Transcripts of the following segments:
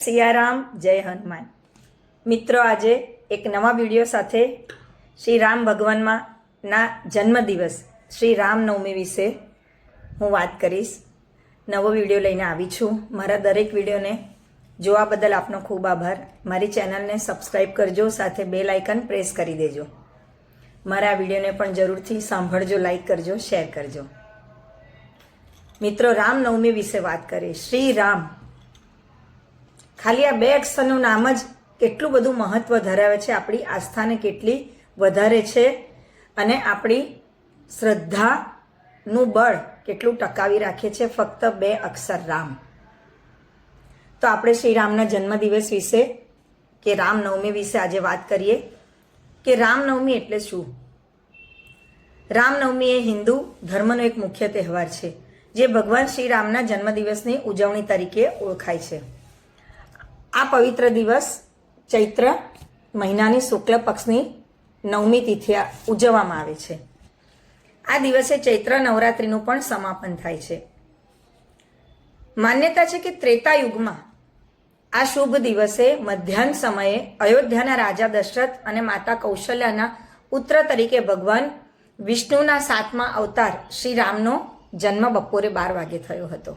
સિયારામ, જય હનુમાન. મિત્રો, આજે એક નવા વિડીયો સાથે શ્રી રામ ભગવાનના જન્મદિવસ શ્રી રામનવમી વિશે હું વાત કરીશ. નવો વિડીયો લઈને આવી છું. મારા દરેક વિડીયોને જોવા બદલ આપનો ખૂબ આભાર. મારી ચેનલને સબસ્ક્રાઈબ કરજો, સાથે બેલ આઇકન પ્રેસ કરી દેજો. મારા વિડીયોને પણ જરૂરથી સાંભળજો, લાઈક કરજો, શેર કરજો. મિત્રો, રામનવમી વિશે વાત કરીએ. શ્રી રામ ખાલી આ બે અક્ષરનું નામ જ કેટલું બધું મહત્વ ધરાવે છે, આપણી આસ્થાને કેટલી વધારે છે અને આપણી શ્રદ્ધાનું બળ કેટલું ટકાવી રાખે છે ફક્ત બે અક્ષર રામ. તો આપણે શ્રી રામના જન્મદિવસ વિશે કે રામનવમી વિશે આજે વાત કરીએ કે રામનવમી એટલે શું. રામનવમી એ હિન્દુ ધર્મનો એક મુખ્ય તહેવાર છે જે ભગવાન શ્રી રામના જન્મદિવસની ઉજવણી તરીકે ઓળખાય છે. આ પવિત્ર દિવસ ચૈત્ર મહિનાની શુક્લ પક્ષની 9મી તિથિએ ઉજવવામાં આવે છે. આ દિવસે ચૈત્ર નવરાત્રિનું પણ સમાપન થાય છે. માન્યતા છે કે ત્રેતા યુગમાં આ શુભ દિવસે મધ્યાહન સમયે અયોધ્યાના રાજા દશરથ અને માતા કૌશલ્યાના પુત્ર તરીકે ભગવાન વિષ્ણુના 7મા અવતાર શ્રી રામનો જન્મ બપોરે 12 વાગે થયો હતો.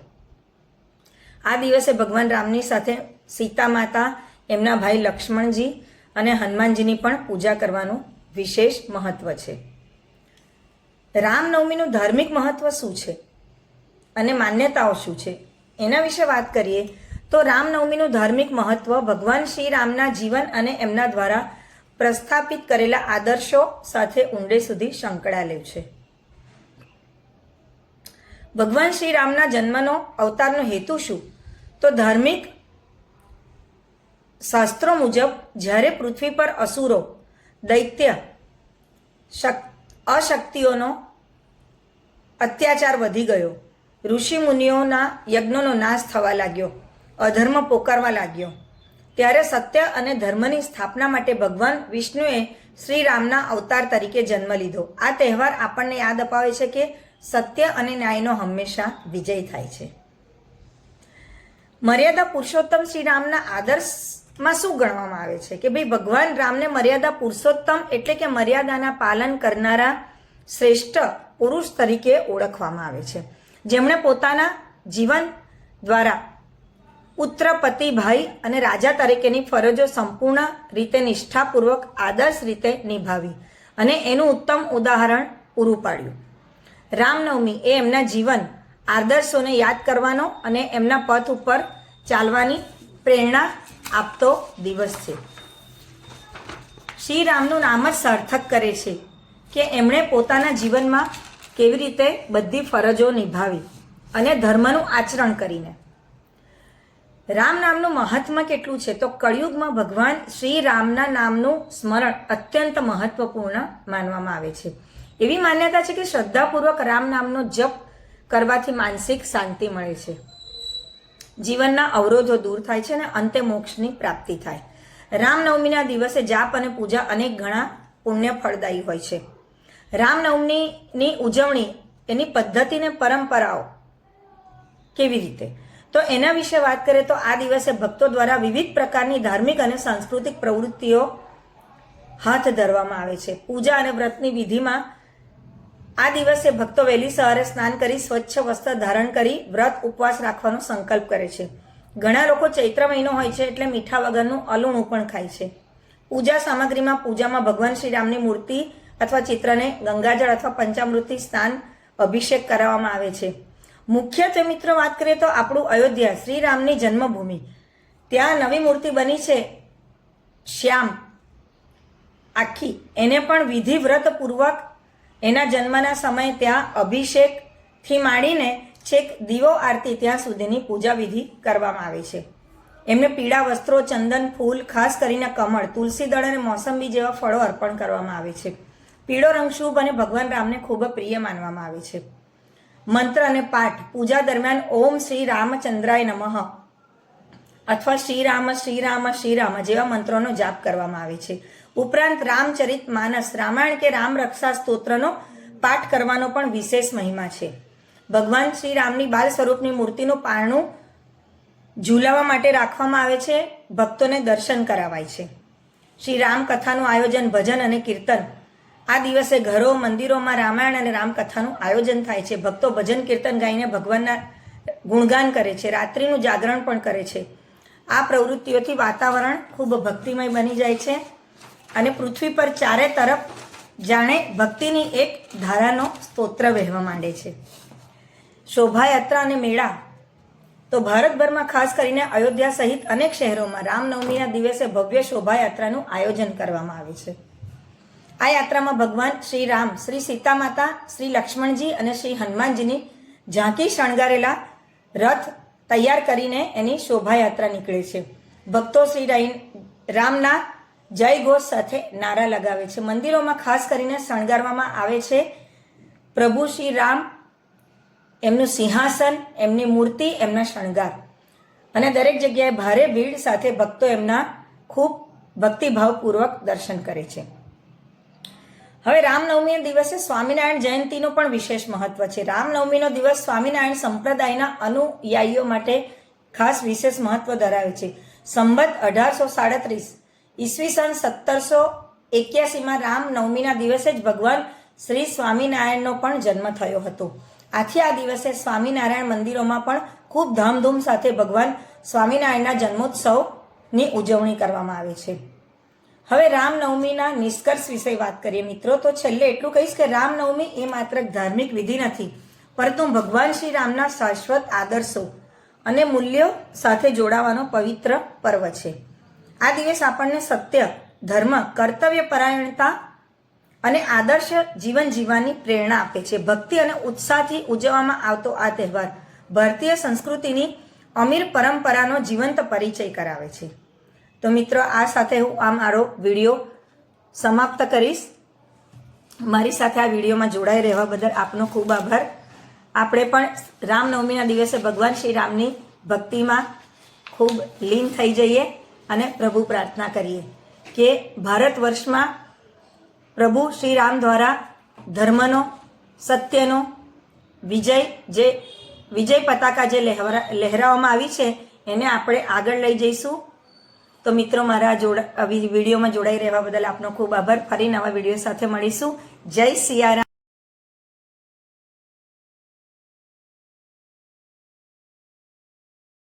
આ દિવસે ભગવાન રામની સાથે સીતા માતા, એમના ભાઈ લક્ષ્મણજી અને હનુમાનજીની પણ પૂજા કરવાનું વિશેષ મહત્વ છે. રામનવમીનું ધાર્મિક મહત્વ શું છે અને માન્યતાઓ શું છે એના વિશે વાત કરીએ તો રામનવમીનું ધાર્મિક મહત્વ ભગવાન શ્રી રામના જીવન અને એમના દ્વારા પ્રસ્થાપિત કરેલા આદર્શો સાથે ઊંડે સુધી સંકળાયેલું છે. ભગવાન શ્રી રામના જન્મનો અવતારનો હેતુ શું? તો ધાર્મિક શાસ્ત્રો મુજબ જ્યારે પૃથ્વી પર અસુરો, દૈત્ય, અશક્તિઓનો અત્યાચાર વધી ગયો, ઋષિ મુનિઓના યજ્ઞોનો નાશ થવા લાગ્યો, અધર્મ પોકારવા લાગ્યો, ત્યારે સત્ય અને ધર્મની સ્થાપના માટે ભગવાન વિષ્ણુએ શ્રી રામના અવતાર તરીકે જન્મ લીધો. આ તહેવાર આપણને યાદ અપાવે છે કે સત્ય અને ન્યાયનો હંમેશા વિજય થાય છે. મર્યાદા પુરુષોત્તમ શ્રી રામના આદર્શમાં શું ગણવામાં આવે છે કે ભાઈ ભગવાન રામને મર્યાદા પુરુષોત્તમ એટલે કે મર્યાદાના પાલન કરનારા શ્રેષ્ઠ પુરુષ તરીકે ઓળખવામાં આવે છે, જેમણે પોતાના જીવન દ્વારા પુત્ર, પતિ, ભાઈ અને રાજા તરીકેની ફરજો સંપૂર્ણ રીતે નિષ્ઠાપૂર્વક આદર્શ રીતે નિભાવી અને એનું ઉત્તમ ઉદાહરણ પૂરું પાડ્યું. રામનવમી એ એમના જીવન આદર્શોને યાદ કરવાનો અને એમના પથ ઉપર ચાલવાની પ્રેરણા આપતો દિવસ છે. શ્રી રામનું નામ જ સાર્થક કરે છે કે એમણે પોતાના જીવનમાં કેવી રીતે બધી ફરજો નિભાવી અને ધર્મનું આચરણ કરીને. રામ નામનું મહત્વ કેટલું છે તો કળિયુગમાં ભગવાન શ્રી રામના નામનું સ્મરણ અત્યંત મહત્વપૂર્ણ માનવામાં આવે છે. એવી માન્યતા છે કે શ્રદ્ધાપૂર્વક રામ નામનો જપ કરવાથી માનસિક શાંતિ મળે છે, જીવનના અવરોધો દૂર થાય છે અને અંતે મોક્ષની પ્રાપ્તિ થાય. રામનવમીના દિવસે જાપ અને પૂજા અનેક ગણા પુણ્ય ફળદાયી હોય છે. રામનવમીની ઉજવણી, એની પદ્ધતિ ને પરંપરાઓ કેવી રીતે, તો એના વિશે વાત કરીએ તો આ દિવસે ભક્તો દ્વારા વિવિધ પ્રકારની ધાર્મિક અને સાંસ્કૃતિક પ્રવૃત્તિઓ હાથ ધરવામાં આવે છે. પૂજા અને વ્રતની વિધિમાં આ દિવસે ભક્તો વહેલી સવારે સ્નાન કરી સ્વચ્છ વસ્ત્ર ધારણ કરી વ્રત ઉપવાસ રાખવાનો સંકલ્પ કરે છે. ઘણા લોકો ચૈત્ર મહિનો હોય છે એટલે મીઠા વગરનું અલુણું પણ ખાય છે. પૂજા સામગ્રીમાં પૂજામાં ભગવાન શ્રી રામની મૂર્તિ અથવા ચિત્રને ગંગાજળ અથવા પંચામૃતથી સ્નાન, અભિષેક કરાવવામાં આવે છે. મુખ્યત્વે મિત્રો વાત કરીએ તો આપણું અયોધ્યા શ્રી રામની જન્મભૂમિ, ત્યાં નવી મૂર્તિ બની છે શ્યામ આખી, એને પણ વિધિવ્રતપૂર્વક એના જન્મના સમયે ત્યાં અભિષેકથી માંડીને છેક દીવો આરતી ત્યાં સુધીની પૂજા વિધિ કરવામાં આવે છે. એમને પીળા વસ્ત્રો, ચંદન, ફૂલ, ખાસ કરીને કમળ, તુલસી દળ અને મોસંબી જેવા ફળો અર્પણ કરવામાં આવે છે. પીળો રંગ શુભ અને ભગવાન રામને ખૂબ પ્રિય માનવામાં આવે છે. મંત્ર અને પાઠ પૂજા દરમિયાન ઓમ શ્રી રામચંદ્રાય નમઃ અથવા શ્રી રામ શ્રી રામ શ્રી રામ જેવા મંત્રોનો જાપ કરવામાં આવે છે. ઉપરાંત રામચરિત માનસ, રામાયણ કે રામ રક્ષા સ્તોત્રનો પાઠ કરવાનો પણ વિશેષ મહિમા છે. ભગવાન શ્રી રામની બાલ સ્વરૂપની મૂર્તિનું પારણું ઝૂલાવા માટે રાખવામાં આવે છે, ભક્તોને દર્શન કરાવાય છે. શ્રી રામકથાનું આયોજન, ભજન અને કીર્તન. આ દિવસે ઘરો, મંદિરોમાં રામાયણ અને રામકથાનું આયોજન થાય છે. ભક્તો ભજન કીર્તન ગાઈને ભગવાનના ગુણગાન કરે છે, રાત્રિનું જાગરણ પણ કરે છે. આ પ્રવૃત્તિઓથી વાતાવરણ ખૂબ ભક્તિમય બની જાય છે અને પૃથ્વી પર ચારે તરફ જાણે ભક્તિની એક ધારાનો સ્તોત્ર વહેવા માંડે છે. શોભાયાત્રા અને મેળા. તો ભારતભરમાં ખાસ કરીને અયોધ્યા સહિત અનેક શહેરોમાં રામનવમીના દિવસે ભવ્ય શોભાયાત્રાનું આયોજન કરવામાં આવે છે. આ યાત્રામાં ભગવાન શ્રી રામ, શ્રી સીતા માતા, શ્રી લક્ષ્મણજી અને શ્રી હનુમાનજીની ઝાંકી શણગારેલા રથ તૈયાર કરીને એની શોભાયાત્રા નીકળે છે. ભક્તો શ્રી રામના જય ઘોષ સાથે નારા લગાવે છે. મંદિરોમાં ખાસ કરીને શણગારવામાં આવે છે પ્રભુ શ્રી રામ, એમનું સિંહાસન, એમની મૂર્તિ, એમના શણગાર. અને દરેક જગ્યાએ ભારે ભીડ સાથે ભક્તો એમના ખૂબ ભક્તિભાવપૂર્વક દર્શન કરે છે. હવે રામનવમીના દિવસે સ્વામિનારાયણ જયંતિનું પણ વિશેષ મહત્વ છે. રામનવમીનો દિવસ સ્વામિનારાયણ સંપ્રદાયના અનુયાયીઓ માટે ખાસ વિશેષ મહત્વ ધરાવે છે. સંવત 1837 ઈસવીસન 1781માં રામનવમીના દિવસે જ ભગવાન શ્રી સ્વામિનારાયણનો પણ જન્મ થયો હતો. આથી આ દિવસે સ્વામિનારાયણ મંદિરોમાં પણ ખૂબ ધામધૂમ સાથે ભગવાન સ્વામિનારાયણના જન્મોત્સવની ઉજવણી કરવામાં આવે છે. હવે રામનવમીના નિષ્કર્ષ વિશે વાત કરીએ મિત્રો, તો છેલ્લે એટલું કહીશ કે રામનવમી એ માત્ર ધાર્મિક વિધિ નથી, પરંતુ ભગવાન શ્રી રામના શાશ્વત આદર્શો અને મૂલ્યો સાથે જોડાવાનો પવિત્ર પર્વ છે. આ દિવસ આપણને સત્ય, ધર્મ, કર્તવ્ય પરાયણતા અને આદર્શ જીવન જીવવાની પ્રેરણા આપે છે. ભક્તિ અને ઉત્સાહથી ઉજવવામાં આવતો આ તહેવાર ભારતીય સંસ્કૃતિની અમીર પરંપરાનો જીવંત પરિચય કરાવે છે. તો મિત્રો, આ સાથે હું આ મારો વિડીયો સમાપ્ત કરીશ. મારી સાથે આ વિડીયોમાં જોડાઈ રહેવા બદલ આપનો ખૂબ આભાર. આપણે પણ રામનવમીના દિવસે ભગવાન શ્રી રામની ભક્તિમાં ખૂબ લીન થઈ જઈએ અને પ્રભુ પ્રાર્થના કરીએ કે ભારત વર્ષમાં પ્રભુ શ્રી રામ દ્વારા ધર્મનો, સત્યનો વિજય પતાકા જે લહેરાવવામાં આવી છે એને આપણે આગળ લઈ જઈશું. તો મિત્રો, મારા વિડીયોમાં જોડાઈ રહેવા બદલ આપનો ખૂબ આભાર. ફરી નવા વિડીયો સાથે મળીશું. જય સિયારામ.